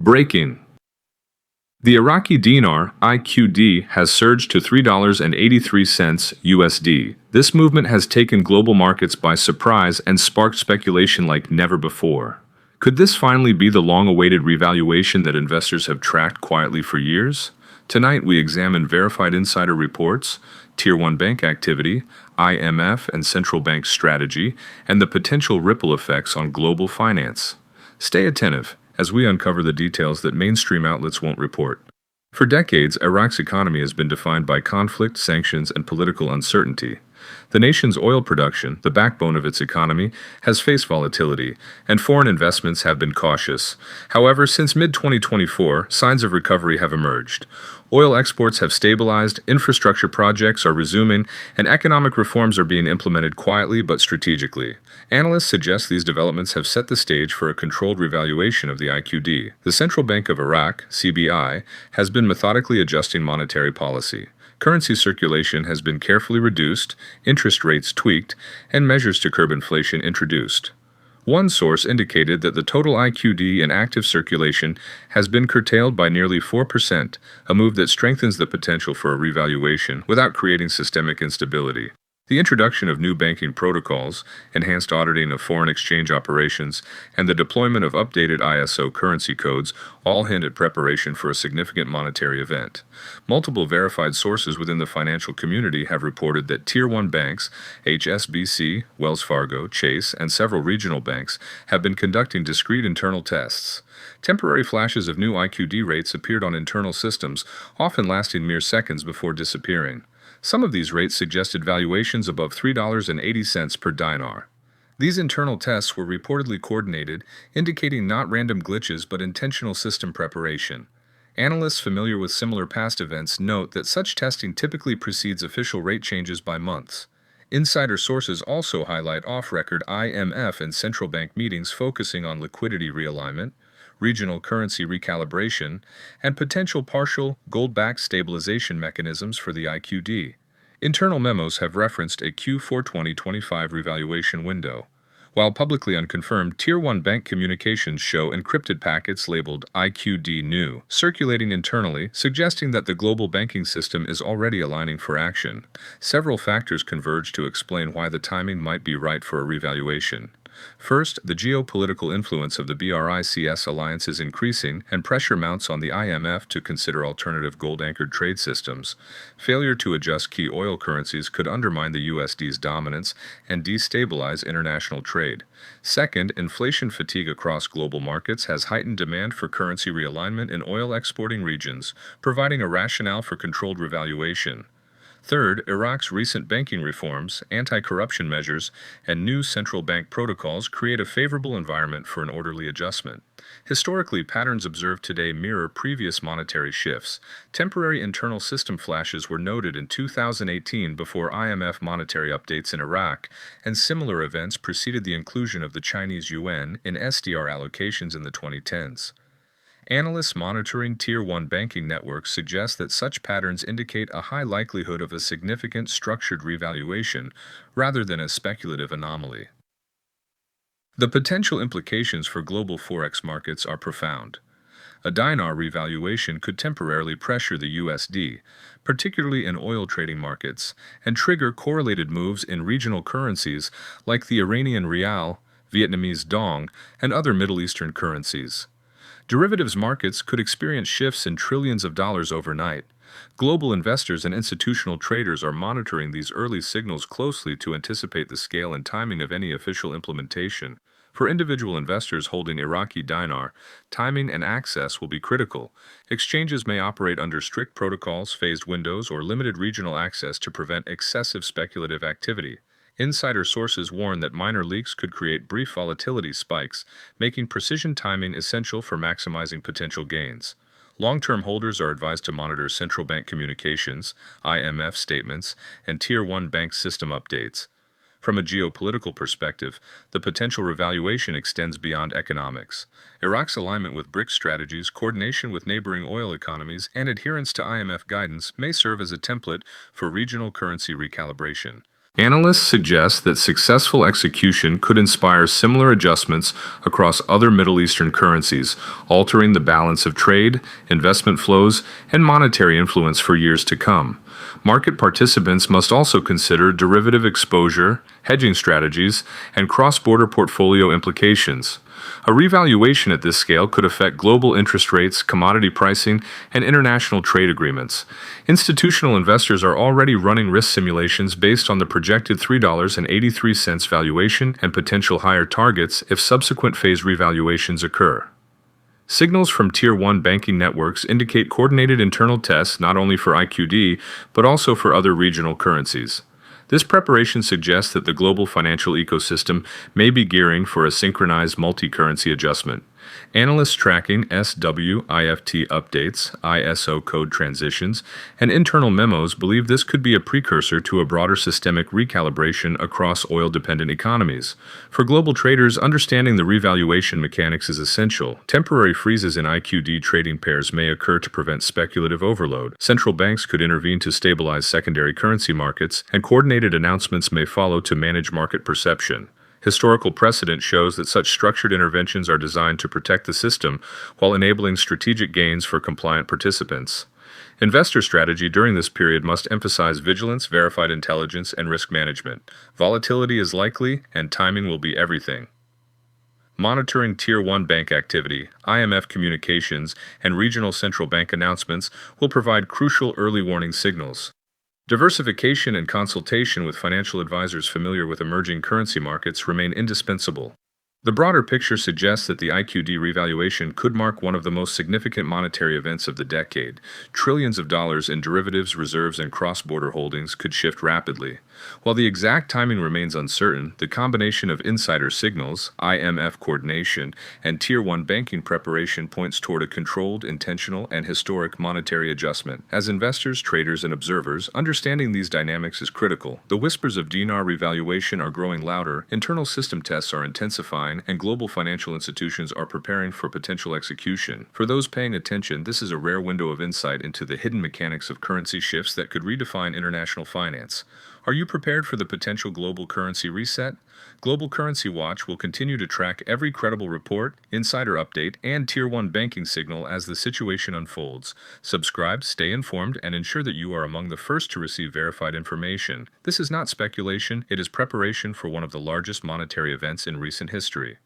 Breaking. The Iraqi Dinar (IQD) has surged to $3.83 USD. This movement has taken global markets by surprise and sparked speculation like never before. Could this finally be the long-awaited revaluation that investors have tracked quietly for years? Tonight we examine verified insider reports, Tier 1 bank activity, IMF and central bank strategy, and the potential ripple effects on global finance. Stay attentive as we uncover the details that mainstream outlets won't report. For decades, Iraq's economy has been defined by conflict, sanctions, and political uncertainty. The nation's oil production, the backbone of its economy, has faced volatility, and foreign investments have been cautious. However, since mid-2024, signs of recovery have emerged. Oil exports have stabilized, infrastructure projects are resuming, and economic reforms are being implemented quietly but strategically. Analysts suggest these developments have set the stage for a controlled revaluation of the IQD. The Central Bank of Iraq, CBI, has been methodically adjusting monetary policy. Currency circulation has been carefully reduced, interest rates tweaked, and measures to curb inflation introduced. One source indicated that the total IQD in active circulation has been curtailed by nearly 4%, a move that strengthens the potential for a revaluation without creating systemic instability. The introduction of new banking protocols, enhanced auditing of foreign exchange operations, and the deployment of updated ISO currency codes all hint at preparation for a significant monetary event. Multiple verified sources within the financial community have reported that Tier 1 banks, HSBC, Wells Fargo, Chase, and several regional banks have been conducting discrete internal tests. Temporary flashes of new IQD rates appeared on internal systems, often lasting mere seconds before disappearing. Some of these rates suggested valuations above $3.80 per dinar. These internal tests were reportedly coordinated, indicating not random glitches but intentional system preparation. Analysts familiar with similar past events note that such testing typically precedes official rate changes by months. Insider sources also highlight off-record IMF and central bank meetings focusing on liquidity realignment, regional currency recalibration, and potential partial gold-backed stabilization mechanisms for the IQD. Internal memos have referenced a Q4 2025 revaluation window. While publicly unconfirmed, Tier 1 bank communications show encrypted packets labeled IQD new circulating internally, suggesting that the global banking system is already aligning for action. Several factors converge to explain why the timing might be right for a revaluation. First, the geopolitical influence of the BRICS alliance is increasing, and pressure mounts on the IMF to consider alternative gold-anchored trade systems. Failure to adjust key oil currencies could undermine the USD's dominance and destabilize international trade. Second, inflation fatigue across global markets has heightened demand for currency realignment in oil-exporting regions, providing a rationale for controlled revaluation. Third, Iraq's recent banking reforms, anti-corruption measures, and new central bank protocols create a favorable environment for an orderly adjustment. Historically, patterns observed today mirror previous monetary shifts. Temporary internal system flashes were noted in 2018 before IMF monetary updates in Iraq, and similar events preceded the inclusion of the Chinese yuan in SDR allocations in the 2010s. Analysts monitoring Tier 1 banking networks suggest that such patterns indicate a high likelihood of a significant structured revaluation rather than a speculative anomaly. The potential implications for global forex markets are profound. A dinar revaluation could temporarily pressure the USD, particularly in oil trading markets, and trigger correlated moves in regional currencies like the Iranian rial, Vietnamese dong, and other Middle Eastern currencies. Derivatives markets could experience shifts in trillions of dollars overnight. Global investors and institutional traders are monitoring these early signals closely to anticipate the scale and timing of any official implementation. For individual investors holding Iraqi dinar, timing and access will be critical. Exchanges may operate under strict protocols, phased windows, or limited regional access to prevent excessive speculative activity. Insider sources warn that minor leaks could create brief volatility spikes, making precision timing essential for maximizing potential gains. Long-term holders are advised to monitor central bank communications, IMF statements, and Tier 1 bank system updates. From a geopolitical perspective, the potential revaluation extends beyond economics. Iraq's alignment with BRICS strategies, coordination with neighboring oil economies, and adherence to IMF guidance may serve as a template for regional currency recalibration. Analysts suggest that successful execution could inspire similar adjustments across other Middle Eastern currencies, altering the balance of trade, investment flows, and monetary influence for years to come. Market participants must also consider derivative exposure, hedging strategies, and cross-border portfolio implications. A revaluation at this scale could affect global interest rates, commodity pricing, and international trade agreements. Institutional investors are already running risk simulations based on the projected $3.83 valuation and potential higher targets if subsequent phase revaluations occur. Signals from Tier 1 banking networks indicate coordinated internal tests not only for IQD, but also for other regional currencies. This preparation suggests that the global financial ecosystem may be gearing for a synchronized multi-currency adjustment. Analysts tracking SWIFT updates, ISO code transitions, and internal memos believe this could be a precursor to a broader systemic recalibration across oil-dependent economies. For global traders, understanding the revaluation mechanics is essential. Temporary freezes in IQD trading pairs may occur to prevent speculative overload. Central banks could intervene to stabilize secondary currency markets, and coordinated announcements may follow to manage market perception. Historical precedent shows that such structured interventions are designed to protect the system while enabling strategic gains for compliant participants. Investor strategy during this period must emphasize vigilance, verified intelligence, and risk management. Volatility is likely, and timing will be everything. Monitoring Tier 1 bank activity, IMF communications, and regional central bank announcements will provide crucial early warning signals. Diversification and consultation with financial advisors familiar with emerging currency markets remain indispensable. The broader picture suggests that the IQD revaluation could mark one of the most significant monetary events of the decade. Trillions of dollars in derivatives, reserves, and cross-border holdings could shift rapidly. While the exact timing remains uncertain, the combination of insider signals, IMF coordination, and Tier 1 banking preparation points toward a controlled, intentional, and historic monetary adjustment. As investors, traders, and observers, understanding these dynamics is critical. The whispers of dinar revaluation are growing louder, internal system tests are intensifying, and global financial institutions are preparing for potential execution. For those paying attention, this is a rare window of insight into the hidden mechanics of currency shifts that could redefine international finance. Are you prepared for the potential global currency reset? Global Currency Watch will continue to track every credible report, insider update, and Tier 1 banking signal as the situation unfolds. Subscribe, stay informed, and ensure that you are among the first to receive verified information. This is not speculation, it is preparation for one of the largest monetary events in recent history.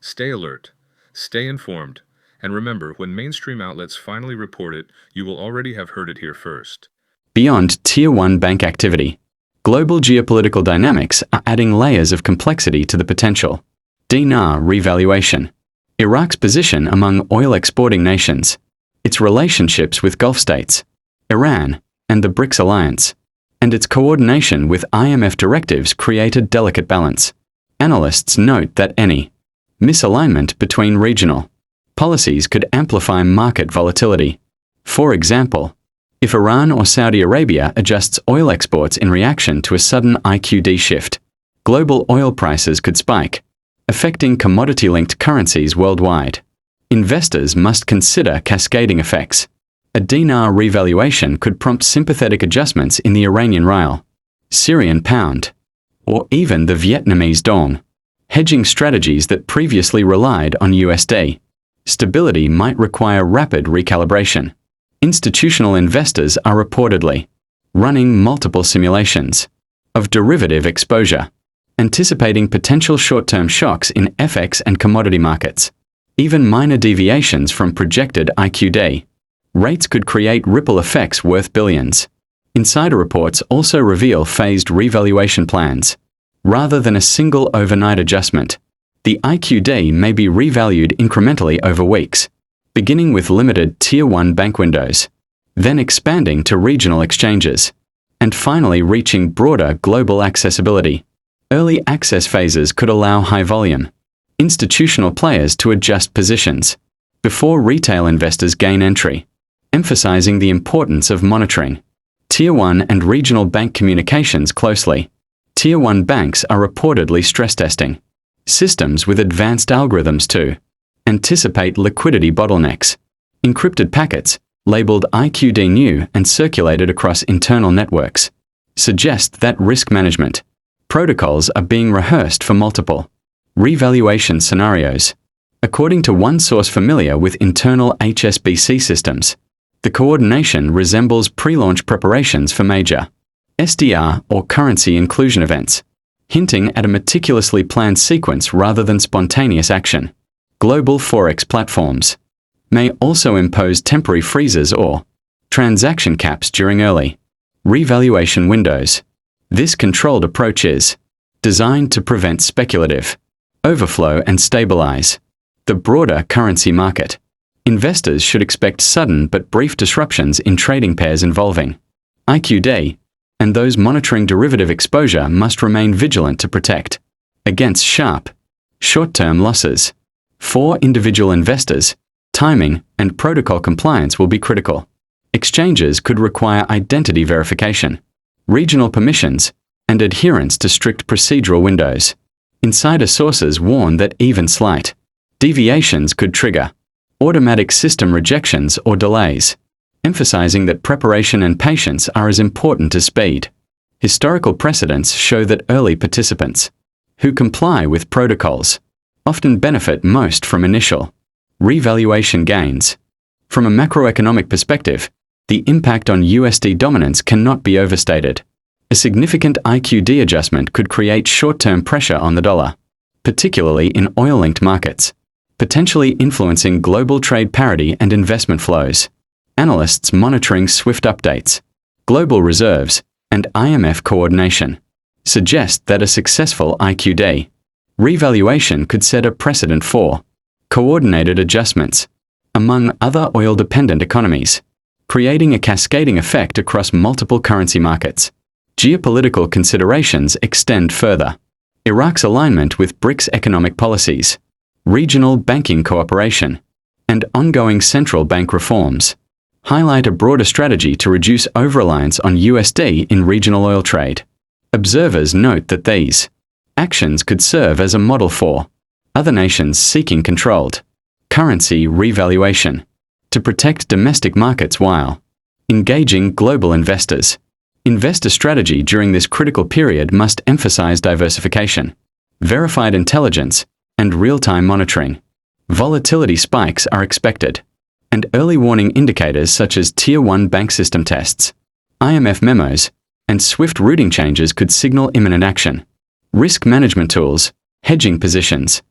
Stay alert, stay informed, and remember, when mainstream outlets finally report it, you will already have heard it here first. Beyond Tier 1 bank activity, global geopolitical dynamics are adding layers of complexity to the potential. Dinar revaluation. Iraq's position among oil-exporting nations, its relationships with Gulf states, Iran, and the BRICS alliance, and its coordination with IMF directives create a delicate balance. Analysts note that any misalignment between regional policies could amplify market volatility. For example, if Iran or Saudi Arabia adjusts oil exports in reaction to a sudden IQD shift, global oil prices could spike, affecting commodity-linked currencies worldwide. Investors must consider cascading effects. A dinar revaluation could prompt sympathetic adjustments in the Iranian rial, Syrian pound, or even the Vietnamese dong. Hedging strategies that previously relied on USD stability might require rapid recalibration. Institutional investors are reportedly running multiple simulations of derivative exposure, anticipating potential short-term shocks in FX and commodity markets. Even minor deviations from projected IQD rates could create ripple effects worth billions. Insider reports also reveal phased revaluation plans. Rather than a single overnight adjustment, the IQD may be revalued incrementally over weeks, beginning with limited Tier 1 bank windows, then expanding to regional exchanges, and finally reaching broader global accessibility. Early access phases could allow high-volume, institutional players to adjust positions before retail investors gain entry, emphasizing the importance of monitoring Tier 1 and regional bank communications closely. Tier 1 banks are reportedly stress testing systems with advanced algorithms to anticipate liquidity bottlenecks. Encrypted packets, labeled IQD new and circulated across internal networks, suggest that risk management protocols are being rehearsed for multiple revaluation scenarios. According to one source familiar with internal HSBC systems, the coordination resembles pre-launch preparations for major SDR or currency inclusion events, hinting at a meticulously planned sequence rather than spontaneous action. Global forex platforms may also impose temporary freezes or transaction caps during early revaluation windows. This controlled approach is designed to prevent speculative overflow and stabilize the broader currency market. Investors should expect sudden but brief disruptions in trading pairs involving IQD, and those monitoring derivative exposure must remain vigilant to protect against sharp, short-term losses. For individual investors, timing and protocol compliance will be critical. Exchanges could require identity verification, regional permissions, and adherence to strict procedural windows. Insider sources warn that even slight deviations could trigger automatic system rejections or delays, emphasizing that preparation and patience are as important as speed. Historical precedents show that early participants who comply with protocols often benefit most from initial revaluation gains. From a macroeconomic perspective, the impact on USD dominance cannot be overstated. A significant IQD adjustment could create short-term pressure on the dollar, particularly in oil-linked markets, potentially influencing global trade parity and investment flows. Analysts monitoring SWIFT updates, global reserves, and IMF coordination suggest that a successful IQD revaluation could set a precedent for coordinated adjustments among other oil-dependent economies, creating a cascading effect across multiple currency markets. Geopolitical considerations extend further. Iraq's alignment with BRICS economic policies, regional banking cooperation, and ongoing central bank reforms highlight a broader strategy to reduce over-reliance on USD in regional oil trade. Observers note that these actions could serve as a model for other nations seeking controlled currency revaluation to protect domestic markets while engaging global investors. Investor strategy during this critical period must emphasize diversification, verified intelligence, and real-time monitoring. Volatility spikes are expected, and early warning indicators such as Tier 1 bank system tests, IMF memos, and swift routing changes could signal imminent action. Risk management tools, hedging positions,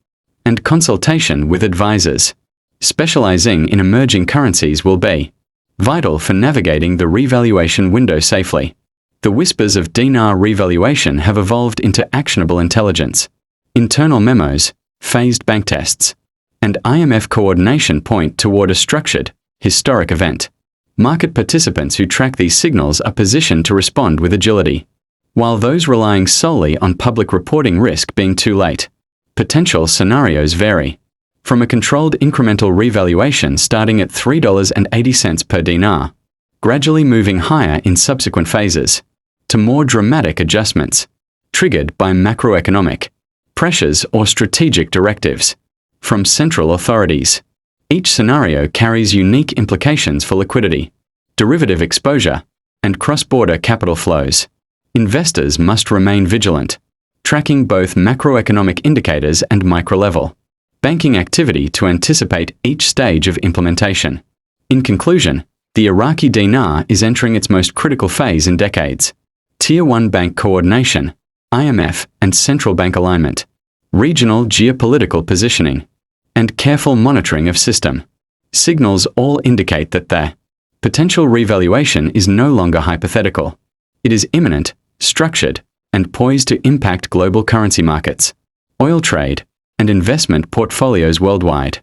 and consultation with advisors specializing in emerging currencies will be vital for navigating the revaluation window safely. The whispers of dinar revaluation have evolved into actionable intelligence. Internal memos, phased bank tests, and IMF coordination point toward a structured, historic event. Market participants who track these signals are positioned to respond with agility, while those relying solely on public reporting risk being too late. Potential scenarios vary, from a controlled incremental revaluation starting at $3.80 per dinar, gradually moving higher in subsequent phases, to more dramatic adjustments, triggered by macroeconomic pressures or strategic directives from central authorities. Each scenario carries unique implications for liquidity, derivative exposure, and cross-border capital flows. Investors must remain vigilant, tracking both macroeconomic indicators and micro-level banking activity to anticipate each stage of implementation. In conclusion, the Iraqi dinar is entering its most critical phase in decades. Tier 1 bank coordination, IMF and central bank alignment, regional geopolitical positioning, and careful monitoring of system signals all indicate that the potential revaluation is no longer hypothetical. It is imminent, structured, and poised to impact global currency markets, oil trade, and investment portfolios worldwide.